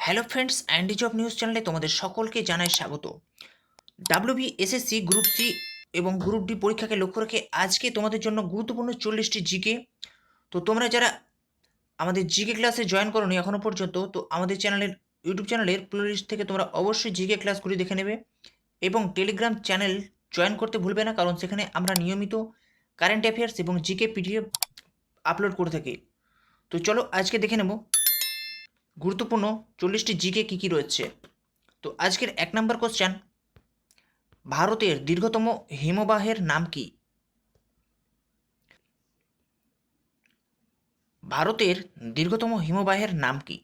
Hello friends, Andy job news চ্যানেলে তোমাদের সকলকে জানাই স্বাগত। এসএসসি গ্রুপ সি এবং গ্রুপ ডি পরীক্ষাকে লক্ষ্য রেখে আজকে তোমাদের জন্য গুরুত্বপূর্ণ 40টি জিকে। তো তোমরা যারা আমাদের জিকে ক্লাসে জয়েন করোনি এখনও পর্যন্ত, তো আমাদের ইউটিউব চ্যানেলের প্লেলিস্ট থেকে তোমরা অবশ্যই জিকে ক্লাসগুলি দেখে নেবে এবং টেলিগ্রাম চ্যানেল জয়েন করতে ভুলবে না, কারণ সেখানে আমরা নিয়মিত কারেন্ট অ্যাফেয়ার্স এবং জিকে পিডিএফ আপলোড করে থাকি। তো চলো আজকে দেখে নেব গুরুত্বপূর্ণ 40টি জিকে কী কী রয়েছে। তো আজকের 1 নম্বর কোশ্চেন, ভারতের দীর্ঘতম হিমবাহের নাম কি? ভারতের দীর্ঘতম হিমবাহের নাম কি?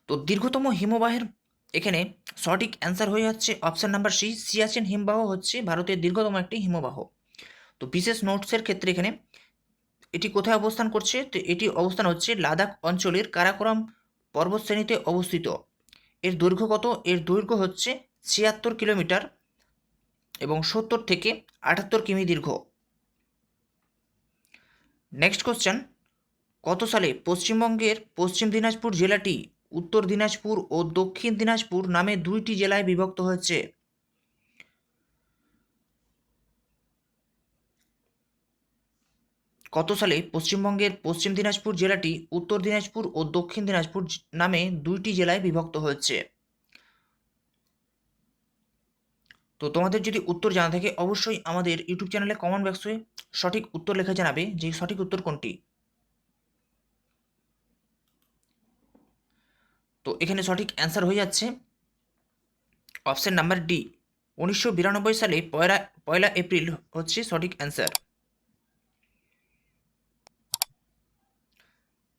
তো দীর্ঘতম হিমবাহের এখানে সঠিক অ্যান্সার হয়ে যাচ্ছে অপশন নাম্বার সি, সিয়াচেন হিমবাহ হচ্ছে ভারতের দীর্ঘতম একটি হিমবাহ। তো বিশেষ নোটসের ক্ষেত্রে এখানে এটি কোথায় অবস্থান করছে, তো এটি অবস্থান হচ্ছে লাদাখ অঞ্চলের কারাকোরাম পর্বতশ্রেণীতে অবস্থিত। এর দৈর্ঘ্য কত? এর দৈর্ঘ্য হচ্ছে 76 কিলোমিটার এবং 70 থেকে 78 কিমি দীর্ঘ। নেক্সট কোশ্চেন, কত সালে পশ্চিমবঙ্গের পশ্চিম দিনাজপুর জেলাটি উত্তর দিনাজপুর ও দক্ষিণ দিনাজপুর নামে দুইটি জেলায় বিভক্ত হয়েছে? কত সালে পশ্চিমবঙ্গের পশ্চিম দিনাজপুর জেলাটি উত্তর দিনাজপুর ও দক্ষিণ দিনাজপুর নামে দুইটি জেলায় বিভক্ত হয়েছে? তো তোমাদের যদি উত্তর জানা থাকে অবশ্যই আমাদের ইউটিউব চ্যানেলে কমেন্ট বক্সে সঠিক উত্তর লেখা জানাবে যে সঠিক উত্তর কোনটি। তো এখানে সঠিক অ্যান্সার হয়ে যাচ্ছে অপশন নাম্বার ডি, 1992 সালে পয়লা এপ্রিল হচ্ছে সঠিক অ্যান্সার।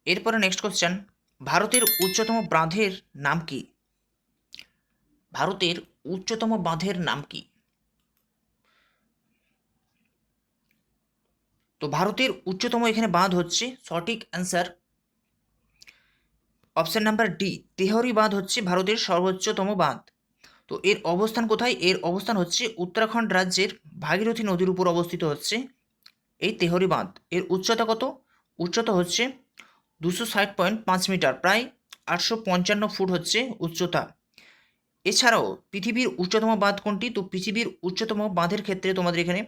এরপরে নেক্সট কোশ্চেন, ভারতের উচ্চতম বাঁধের নাম কি? ভারতের উচ্চতম বাঁধের নাম কি? তো ভারতের উচ্চতম এখানে বাঁধ হচ্ছে সঠিক answer option number D, tehari বাঁধ হচ্ছে ভারতের সর্বোচ্চতম বাঁধ। তো এর অবস্থান কোথায়? এর অবস্থান হচ্ছে উত্তরাখণ্ড রাজ্যের ভাগীরথী নদীর উপর অবস্থিত হচ্ছে এই তেহরি বাঁধ। এর উচ্চতা কত? উচ্চতা হচ্ছে 260.5 মিটার, প্রায় 855 ফুট হচ্ছে উচ্চতা। এছাড়াও পৃথিবীর উচ্চতম বাঁধ কোনটি? তো পৃথিবীর উচ্চতম বাঁধের ক্ষেত্রে তোমাদের এখানে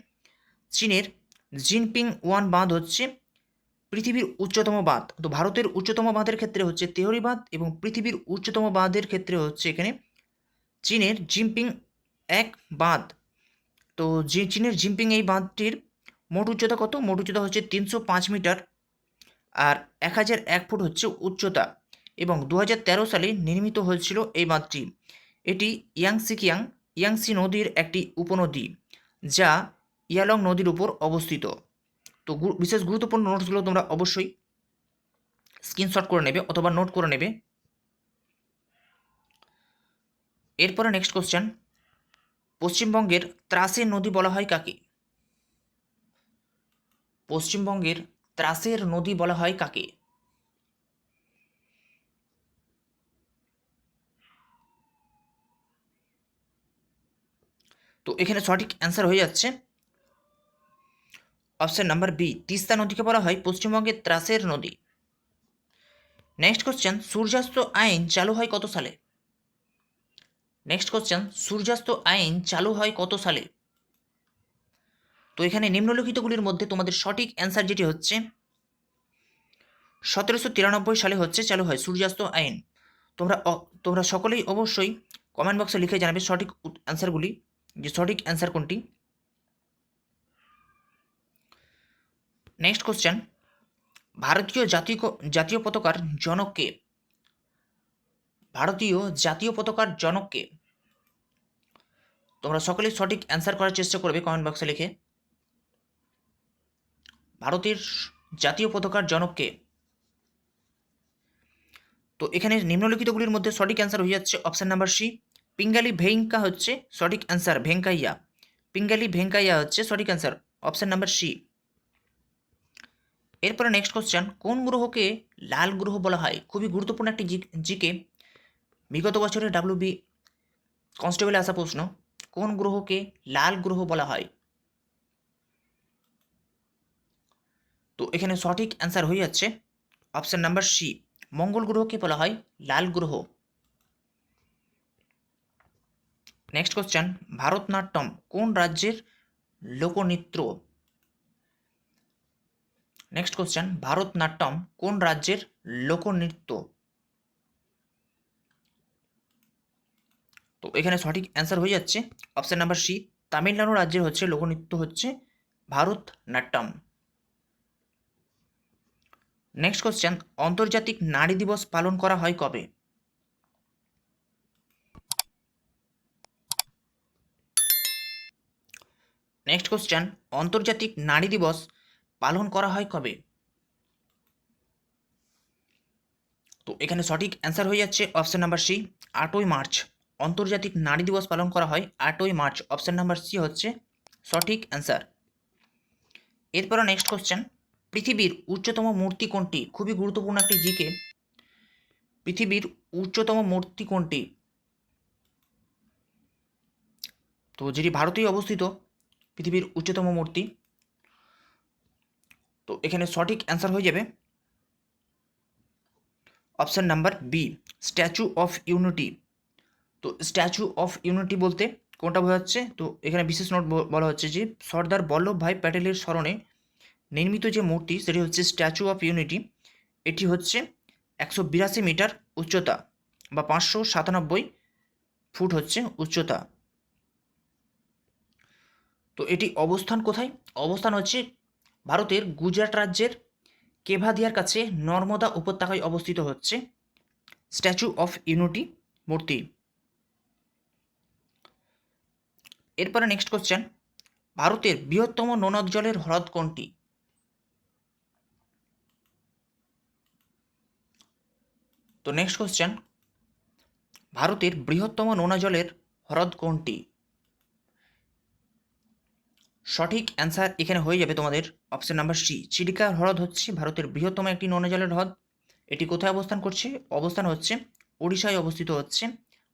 চীনের জিনপিং ওয়ান বাঁধ হচ্ছে পৃথিবীর উচ্চতম বাঁধ। তো ভারতের উচ্চতম বাঁধের ক্ষেত্রে হচ্ছে তেহরি বাঁধ এবং পৃথিবীর উচ্চতম বাঁধের ক্ষেত্রে হচ্ছে এখানে চীনের জিনপিং এক বাঁধ। তো চীনের জিনপিং এই বাঁধটির মোট উচ্চতা কত? মোট উচ্চতা হচ্ছে 305 মিটার আর 1001 ফুট হচ্ছে উচ্চতা এবং 2013 সালে নির্মিত হয়েছিল এই বাঁধটি। এটি ইয়াংসি নদীর একটি উপনদী যা ইয়ালং নদীর উপর অবস্থিত। তো বিশেষ গুরুত্বপূর্ণ নোটসগুলো তোমরা অবশ্যই স্ক্রিনশট করে নেবে অথবা নোট করে নেবে। এরপরে নেক্সট কোশ্চেন, পশ্চিমবঙ্গের ত্রাসের নদী বলা হয় কাকে? পশ্চিমবঙ্গের ত্রাসের নদী বলা হয় কাকে? তো এখানে সঠিক অ্যান্সার হয়ে যাচ্ছে অপশন নাম্বার বি, তিস্তা নদীকে বলা হয় পশ্চিমবঙ্গের ত্রাসের নদী। নেক্সট কোশ্চেন, সূর্যাস্ত আইন চালু হয় কত সালে? নেক্সট কোশ্চেন, সূর্যাস্ত আইন চালু হয় কত সালে? তো এখানে নিম্নলিখিতগুলির মধ্যে তোমাদের সঠিক অ্যান্সার যেটি হচ্ছে 1793 সালে হচ্ছে চালু হয় সূর্যাস্ত আইন। তোমরা সকলেই অবশ্যই কমেন্ট বক্সে লিখে জানাবে সঠিক অ্যান্সারগুলি, যে সঠিক অ্যান্সার কোনটি। নেক্সট কোশ্চেন, ভারতীয় জাতীয় পতাকার জনক কে? ভারতীয় জাতীয় পতাকার জনক কে? তোমরা সকলেই সঠিক অ্যান্সার করার চেষ্টা করবে কমেন্ট বক্সে লিখে। ভারতের জাতীয় পতাকার জনক কে? তো এখানে নিম্নলিখিতগুলির মধ্যে সঠিক অ্যান্সার হয়ে যাচ্ছে অপশন নাম্বার সি, পিঙ্গালি ভেঙ্কা হচ্ছে সঠিক অ্যান্সার, ভেঙ্কাইয়া। পিঙ্গালি ভেঙ্কাইয়া হচ্ছে সঠিক অ্যান্সার অপশন নাম্বার সি। এরপরে নেক্সট কোশ্চেন, কোন গ্রহকে লাল গ্রহ বলা হয়? খুবই গুরুত্বপূর্ণ একটি জিকে, বিগত বছরের ডাব্লিউবি কনস্টেবলে আসা প্রশ্ন। কোন গ্রহকে লাল গ্রহ বলা হয়? তো এখানে সঠিক অ্যান্সার হয়ে যাচ্ছে অপশন নাম্বার সি, মঙ্গল গ্রহকে বলা হয় লাল গ্রহ। নেক্সট কোশ্চেন, ভারতনাট্যম কোন রাজ্যের লোকনৃত্য? নেক্সট কোশ্চেন, ভারতনাট্যম কোন রাজ্যের লোকনৃত্য? তো এখানে সঠিক অ্যান্সার হয়ে যাচ্ছে অপশন নাম্বার সি, তামিলনাড়ু রাজ্যের হচ্ছে লোকনৃত্য হচ্ছে ভারতনাট্যম। নেক্সট কোশ্চেন, আন্তর্জাতিক নারী দিবস পালন করা হয় কবে? নেক্সট কোশ্চেন, আন্তর্জাতিক নারী দিবস পালন করা হয় কবে? তো এখানে সঠিক অ্যান্সার হয়ে যাচ্ছে অপশন নাম্বার সি, 8ই মার্চ। আন্তর্জাতিক নারী দিবস পালন করা হয় 8ই মার্চ। অপশন নাম্বার সি হচ্ছে সঠিক অ্যান্সার। এরপর নেক্সট কোশ্চেন, পৃথিবীর উচ্চতম মূর্তি কোনটি? খুবই গুরুত্বপূর্ণ একটি জিকে। পৃথিবীর উচ্চতম মূর্তি কোনটি? তো যেটি ভারতেই অবস্থিত পৃথিবীর উচ্চতম মূর্তি। তো এখানে সঠিক অ্যান্সার হয়ে যাবে option number B, Statue of Unity. তো স্ট্যাচু অফ ইউনিটি বলতে কোনটা বোঝাচ্ছে? তো এখানে বিশেষ নোট বলা হচ্ছে যে সর্দার বল্লভভাই প্যাটেলের স্মরণে নির্মিত যে মূর্তি সেটি হচ্ছে স্ট্যাচু অফ ইউনিটি। এটি হচ্ছে 182 মিটার উচ্চতা বা 597 ফুট হচ্ছে উচ্চতা। তো এটি অবস্থান কোথায়? অবস্থান হচ্ছে ভারতের গুজরাট রাজ্যের কেভাদিয়ার কাছে নর্মদা উপত্যকায় অবস্থিত হচ্ছে স্ট্যাচু অফ ইউনিটি মূর্তি। এরপরে নেক্সট কোশ্চেন, ভারতের বৃহত্তম নদ জলের হ্রদ কোনটি? তো নেক্সট কোশ্চেন, ভারতের বৃহত্তম নোনা জলের হ্রদ কোনটি? সঠিক অ্যান্সার এখানে হয়ে যাবে তোমাদের অপশন নাম্বার সি, চিলিকা হ্রদ হচ্ছে ভারতের বৃহত্তম একটি নোনা জলের হ্রদ। এটি কোথায় অবস্থান করছে? অবস্থান হচ্ছে ওড়িশায় অবস্থিত হচ্ছে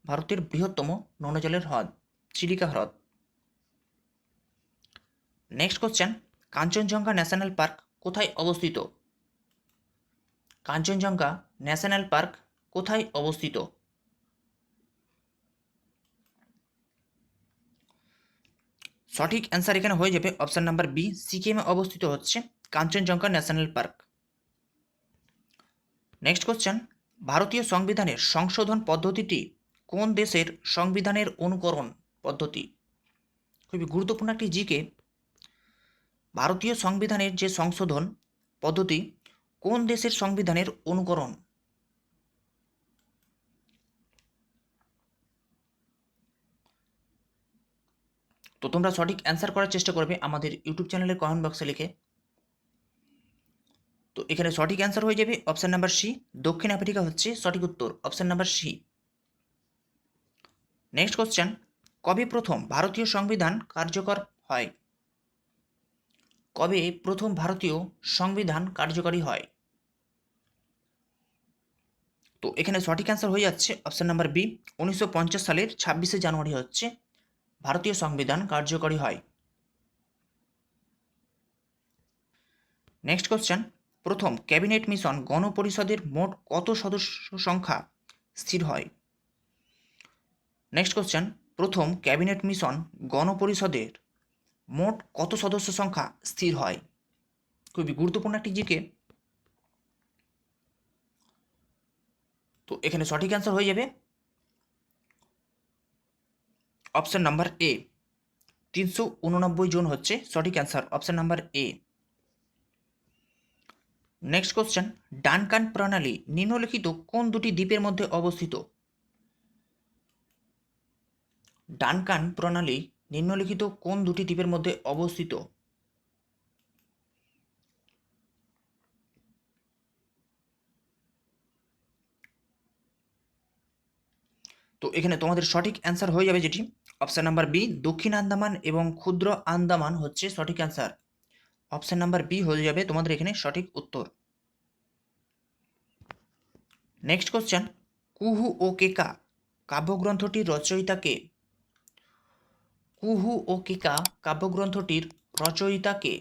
ভারতের বৃহত্তম নোনা জলের হ্রদ চিলিকা হ্রদ। Next question, Kanchenjunga national park কোথায় অবস্থিত? কাঞ্চনজঙ্ঘা ন্যাশনাল পার্ক কোথায় অবস্থিত? সঠিক অ্যান্সার এখানে হয়ে যাবে অপশন নাম্বার বি, সিকিমে অবস্থিত হচ্ছে Kanchenjunga national park. Next question, ভারতীয় সংবিধানের সংশোধন পদ্ধতিটি কোন দেশের সংবিধানের অনুকরণ পদ্ধতি? খুবই গুরুত্বপূর্ণ একটি জিকে। ভারতীয় সংবিধানের যে সংশোধন পদ্ধতি কোন দেশের সংবিধানের অনুকরণ? তো তোমরা সঠিক অ্যান্সার করার চেষ্টা করবে আমাদের ইউটিউব চ্যানেলের কমেন্ট বক্সে লিখে। তো এখানে সঠিক অ্যান্সার হয়ে যাবে অপশন নাম্বার সি, দক্ষিণ আফ্রিকা হচ্ছে সঠিক উত্তর, option number C. Next question, কবে প্রথম ভারতীয় সংবিধান কার্যকর হয়? কবে প্রথম ভারতীয় সংবিধান কার্যকরী হয়? তো এখানে সঠিক অ্যান্সার হয়ে যাচ্ছে অপশন নাম্বার বি, 1950 সালের 26শে জানুয়ারি হচ্ছে ভারতীয় সংবিধান কার্যকরী হয়। নেক্সট কোশ্চেন, প্রথম ক্যাবিনেট মিশন গণপরিষদের মোট কত সদস্য সংখ্যা স্থির হয়? নেক্সট কোশ্চেন, প্রথম ক্যাবিনেট মিশন গণপরিষদের মোট কত সদস্য সংখ্যা স্থির হয়? খুবই গুরুত্বপূর্ণ একটি জিকে। তো এখানে সঠিক অ্যান্সার হয়ে যাবে অপশন নাম্বার এ, 389 জন হচ্ছে সঠিক answer, option number A. Next question, Duncan প্রণালী নিম্নলিখিত কোন দুটি দ্বীপের মধ্যে অবস্থিত? ডানকান প্রণালী নিম্নলিখিত কোন দুটি দ্বীপের মধ্যে অবস্থিত? তো এখানে তোমাদের সঠিক অ্যান্সার হয়ে যাবে যেটি অপশন নাম্বার বি, দক্ষিণ আন্দামান এবং ক্ষুদ্র আন্দামান হচ্ছে সঠিক অ্যান্সার, অপশন নাম্বার বি হয়ে যাবে তোমাদের এখানে সঠিক উত্তর। নেক্সট কোশ্চেন, কুহু ও কেকা কাব্যগ্রন্থটির রচয়িতা কে? কুহু ও কেকা কাব্যগ্রন্থটির রচয়িতা কে?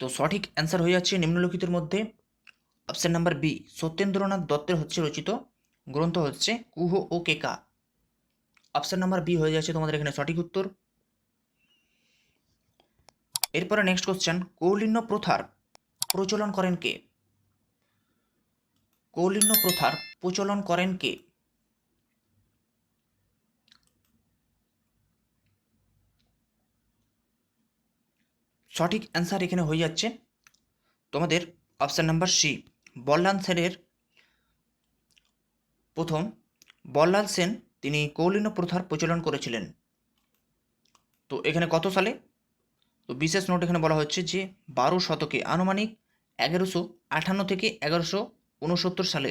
তো সঠিক অ্যান্সার হয়ে যাচ্ছে নিম্নলিখিতের মধ্যে অপশন নাম্বার বি, সত্যেন্দ্রনাথ দত্তের হচ্ছে রচিত গ্রন্থ হচ্ছে কুহ ও কেকা। অপশন নাম্বার বি হয়ে যাচ্ছে তোমাদের এখানে সঠিক উত্তর। এরপরে নেক্সট কোশ্চেন, কৌলিন্য প্রথার প্রচলন করেন কে? কৌলিন্য প্রথার প্রচলন করেন কে? সঠিক অ্যান্সার এখানে হয়ে যাচ্ছে তোমাদের অপশন নাম্বার সি, বল্লাল সেনের প্রথম বল্লাল সেন তিনি কৌলিন্য প্রথার প্রচলন করেছিলেন। তো এখানে কত সালে? তো বিশেষ নোট এখানে বলা হচ্ছে যে 12 শতকে, আনুমানিক 1158 থেকে 1169 সালে।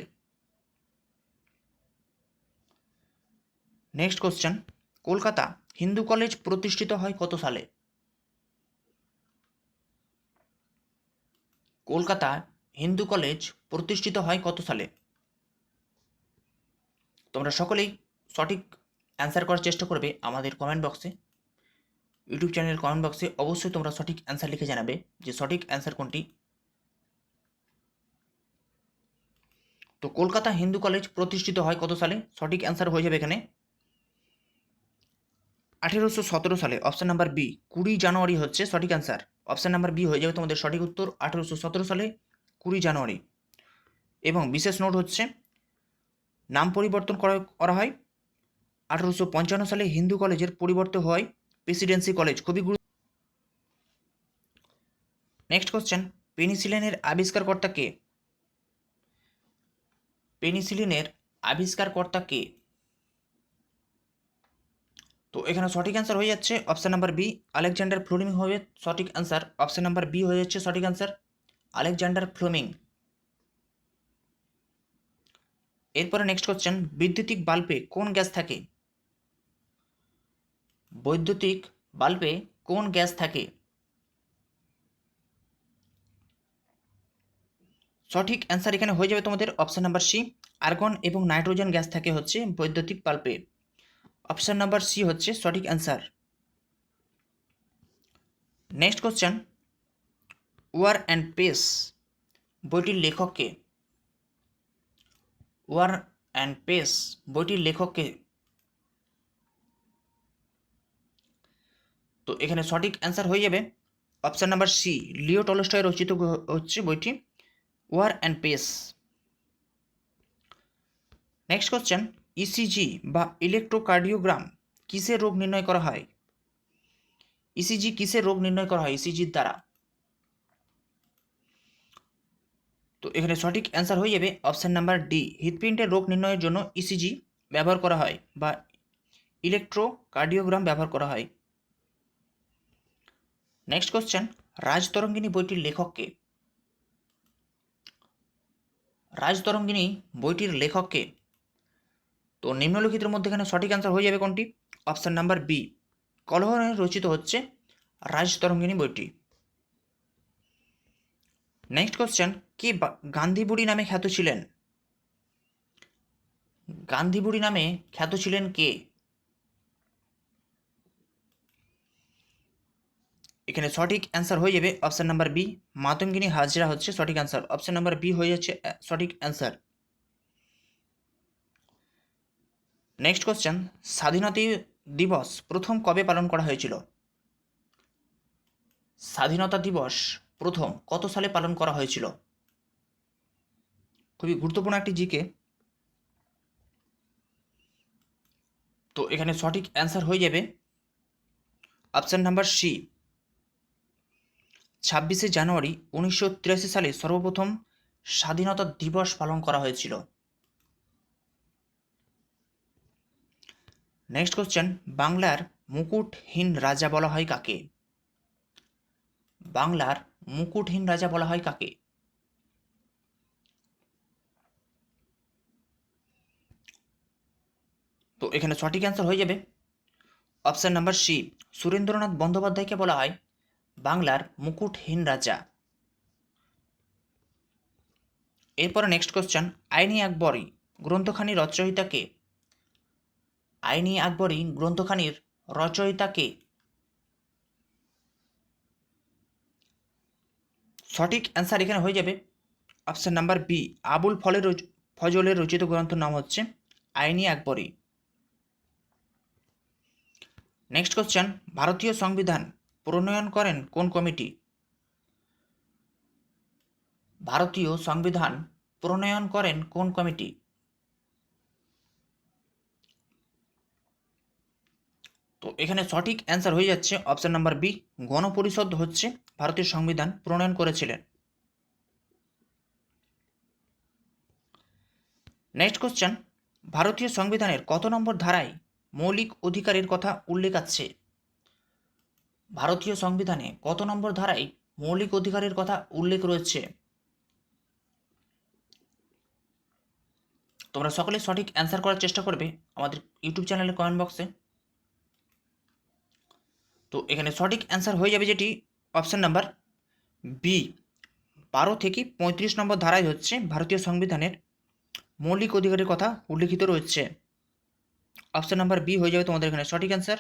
Next question, Kolkata Hindu college প্রতিষ্ঠিত হয় কত সালে? কলকাতা হিন্দু কলেজ প্রতিষ্ঠিত হয় কত সালে? তোমরা সকলেই সঠিক অ্যান্সার করার চেষ্টা করবে আমাদের কমেন্ট বক্সে, ইউটিউব চ্যানেলের কমেন্ট বক্সে অবশ্যই তোমরা সঠিক অ্যান্সার লিখে জানাবে যে সঠিক অ্যান্সার কোনটি। তো কলকাতা হিন্দু কলেজ প্রতিষ্ঠিত হয় কত সালে? সঠিক অ্যান্সার হয়ে যাবে এখানে 1817 সালে। অপশন নাম্বার বি, 20 জানুয়ারি হচ্ছে সঠিক অ্যান্সার। অপশন নাম্বার বি হয়ে যাবে তোমাদের সঠিক উত্তর, 1817 সালে 20 জানুয়ারি। এবং বিশেষ নোট হচ্ছে নাম পরিবর্তন করা হয় 1855 সালে হিন্দু কলেজের পরিবর্তে হয় প্রেসিডেন্সি কলেজ। খুবই গুরুত্ব। নেক্সট কোশ্চেন, পেনিসিলিনের আবিষ্কারকর্তা কে? পেনিসিলিনের আবিষ্কারকর্তা কে? তো এখানে সঠিক অ্যান্সার হয়ে যাচ্ছে option number B, Alexander Fleming হবে সঠিক অ্যান্সার। অপশন নাম্বার বি হয়ে যাচ্ছে সঠিক অ্যান্সার, আলেকজান্ডার ফ্লেমিং। এরপরে নেক্সট কোশ্চেন, বৈদ্যুতিক বাল্বে কোন গ্যাস থাকে? বৈদ্যুতিক বাল্বে কোন গ্যাস থাকে? সঠিক অ্যান্সার এখানে হয়ে যাবে তোমাদের অপশন নাম্বার সি, আর্গন এবং নাইট্রোজেন গ্যাস থাকে হচ্ছে বৈদ্যুতিক বাল্বে। অপশন নাম্বার সি হচ্ছে সঠিক answer. Next question, War and Peace বইটির লেখক কে? ওয়ার অ্যান্ড পেস বইটির লেখক কে? তো এখানে সঠিক অ্যান্সার হয়ে যাবে option number C, Leo Tolstoy রচিত হচ্ছে বইটি War and Peace. Next question, ECG বা ইলেকট্রোকার্ডিওগ্রাম কিসের রোগ নির্ণয় করা হয়? ইসিজি কিসের রোগ নির্ণয় করা হয় ইসিজির দ্বারা? তো এখানে সঠিক অ্যান্সার হয়ে যাবে অপশন নাম্বার ডি, হৃৎপিণ্ডের রোগ নির্ণয়ের জন্য ইসিজি ব্যবহার করা হয় বা ইলেকট্রোকার্ডিওগ্রাম ব্যবহার করা হয়। নেক্সট কোশ্চেন, রাজতরঙ্গিনী বইটির লেখক কে? রাজতরঙ্গিনী বইটির লেখক কে? তো নিম্নলিখিতের মধ্যে এখানে সঠিক অ্যান্সার হয়ে যাবে কোনটি? অপশন নাম্বার বি, কলহরে রচিত হচ্ছে রাজতরঙ্গিনী বইটি। নেক্সট কোশ্চেন, কে গান্ধী বুড়ি নামে খ্যাত ছিলেন? গান্ধী বুড়ি নামে খ্যাত ছিলেন কে? এখানে সঠিক অ্যান্সার হয়ে যাবে option number B, Matangini Hazra হচ্ছে সঠিক অ্যান্সার। অপশন নাম্বার বি হয়ে যাচ্ছে সঠিক অ্যান্সার। নেক্সট কোশ্চেন, স্বাধীনতা দিবস প্রথম কবে পালন করা হয়েছিল? স্বাধীনতা দিবস প্রথম কত সালে পালন করা হয়েছিল? খুবই গুরুত্বপূর্ণ একটি জিকে। তো এখানে সঠিক অ্যান্সার হয়ে যাবে অপশন নাম্বার সি, 26শে জানুয়ারি 1983 সালে সর্বপ্রথম স্বাধীনতা দিবস পালন করা হয়েছিল। নেক্সট কোশ্চেন, বাংলার মুকুটহীন রাজা বলা হয় কাকে? বাংলার মুকুটহীন রাজা বলা হয় কাকে? তো এখানে সঠিক অ্যান্সার হয়ে যাবে অপশন নাম্বার সি, সুরেন্দ্রনাথ বন্দ্যোপাধ্যায়কে বলা হয় বাংলার মুকুটহীন রাজা। এরপরে নেক্সট কোশ্চেন, আইনি আকবরী গ্রন্থখানির রচয়িতা কে? আইনি আকবরী গ্রন্থখানির রচয়িতা কে? সঠিক অ্যান্সার এখানে হয়ে যাবে অপশান নাম্বার বি, আবুল ফজলের রচিত গ্রন্থের নাম হচ্ছে আইনি আকবরী। নেক্সট কোশ্চেন, ভারতীয় সংবিধান প্রণয়ন করেন কোন কমিটি? ভারতীয় সংবিধান প্রণয়ন করেন কোন কমিটি? তো এখানে সঠিক অ্যান্সার হয়ে যাচ্ছে অপশান নাম্বার বি, গণপরিষদ হচ্ছে ভারতীয় সংবিধান প্রণয়ন করেছিলেন। নেক্সট কোশ্চেন, ভারতীয় সংবিধানের কত নম্বর ধারায় মৌলিক অধিকারের কথা উল্লেখ আছে? ভারতীয় সংবিধানে কত নম্বর ধারায় মৌলিক অধিকারের কথা উল্লেখ রয়েছে? তোমরা সকলে সঠিক অ্যান্সার করার চেষ্টা করবে আমাদের ইউটিউব চ্যানেলের কমেন্ট বক্সে। তো এখানে সঠিক অ্যান্সার হয়ে যাবে যেটি অপশান নাম্বার বি, 12 থেকে 35 নম্বর ধারায় হচ্ছে ভারতীয় সংবিধানের মৌলিক অধিকারের কথা উল্লেখিত রয়েছে। অপশান নাম্বার বি হয়ে যাবে তোমাদের এখানে সঠিক অ্যান্সার।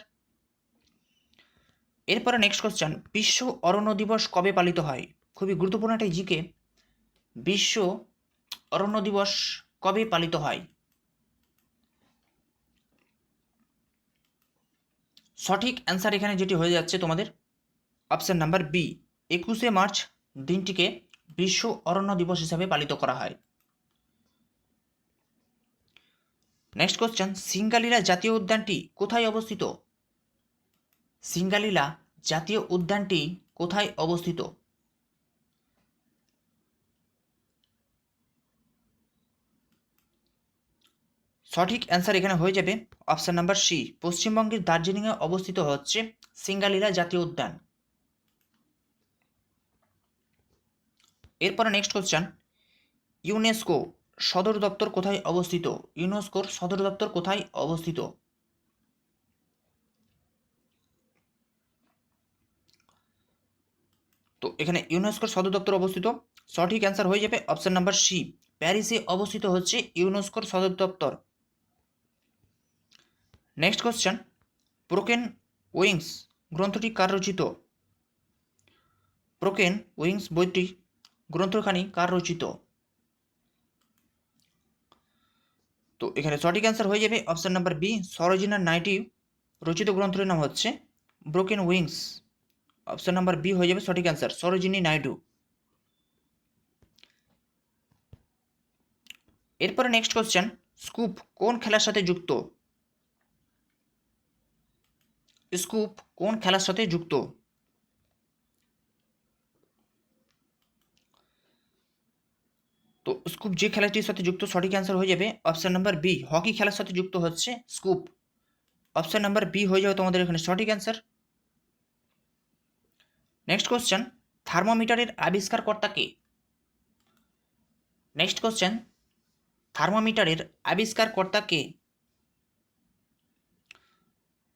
এরপরে নেক্সট কোশ্চেন, বিশ্ব অরণ্য দিবস কবে পালিত হয়? খুবই গুরুত্বপূর্ণ একটা জিকে। বিশ্ব অরণ্য দিবস কবে পালিত হয়? সঠিক অ্যান্সার এখানে যেটি হয়ে যাচ্ছে তোমাদের অপশান নাম্বার বি, 21শে মার্চ দিনটিকে বিশ্ব অরণ্য দিবস হিসাবে পালিত করা হয়। নেক্সট কোশ্চেন, সিঙ্গালীলা জাতীয় উদ্যানটি কোথায় অবস্থিত? সিঙ্গালীলা জাতীয় উদ্যানটি কোথায় অবস্থিত? সঠিক অ্যান্সার এখানে হয়ে যাবে অপশান নাম্বার সি, পশ্চিমবঙ্গের দার্জিলিংয়ে অবস্থিত হচ্ছে সিঙ্গালীলা জাতীয় উদ্যান। এরপরে নেক্সট কোশ্চেন, ইউনেস্কো সদর দপ্তর কোথায় অবস্থিত? ইউনেস্কোর সদর দপ্তর কোথায় অবস্থিত? তো এখানে ইউনেস্কোর সদর দপ্তর অবস্থিত। সঠিক অ্যান্সার হয়ে যাবে অপশান নাম্বার সি, প্যারিসে অবস্থিত হচ্ছে ইউনেস্কোর সদর দপ্তর। নেক্সট কোশ্চেন, ব্রোকেন উইংস গ্রন্থটি কার রচিত? ব্রোকেন উইংস বইটি গ্রন্থখানি কার রচিত? তো এখানে সঠিক অ্যান্সার হয়ে যাবে option number B, Sarojini Naidu রচিত গ্রন্থটির নাম হচ্ছে Broken Wings. Option number B হয়ে যাবে সঠিক অ্যান্সার, সরোজিনী নাইডু। এরপরে নেক্সট কোশ্চেন, স্কুপ কোন খেলার সাথে যুক্ত? স্কুপ কোন খেলার সাথে যুক্ত? তো স্কুপ যে খেলাটির সাথে যুক্ত, সঠিক অ্যান্সার হয়ে যাবে অপশান নাম্বার বি, হকি খেলার সাথে যুক্ত হচ্ছে স্কুপ। অপশান নাম্বার বি হয়ে যাবে তোমাদের এখানে সঠিক অ্যান্সার। নেক্সট কোশ্চেন, থার্মোমিটারের আবিষ্কারকর্তা কে? নেক্সট কোশ্চেন, থার্মোমিটারের আবিষ্কারকর্তা কে?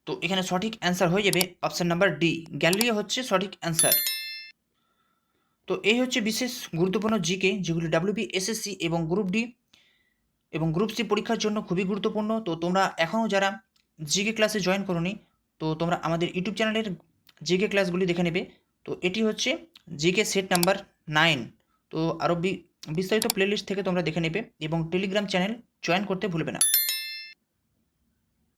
তো এখানে সঠিক অ্যান্সার হয়ে যাবে অপশান নাম্বার ডি, গ্যালিলিও হচ্ছে সঠিক অ্যান্সার। তো এই হচ্ছে বিশেষ গুরুত্বপূর্ণ জিকে, যেগুলি WBSSC এবং গ্রুপ ডি এবং গ্রুপ সি পরীক্ষার জন্য খুবই গুরুত্বপূর্ণ। তো তোমরা এখনও যারা জিকে ক্লাসে জয়েন করোনি, তো তোমরা আমাদের ইউটিউব চ্যানেলের জিকে ক্লাসগুলি দেখে নেবে। তো এটি হচ্ছে জিকে সেট নাম্বার 9। তো আরও বিস্তারিত প্লেলিস্ট থেকে তোমরা দেখে নেবে এবং টেলিগ্রাম চ্যানেল জয়েন করতে ভুলবে না।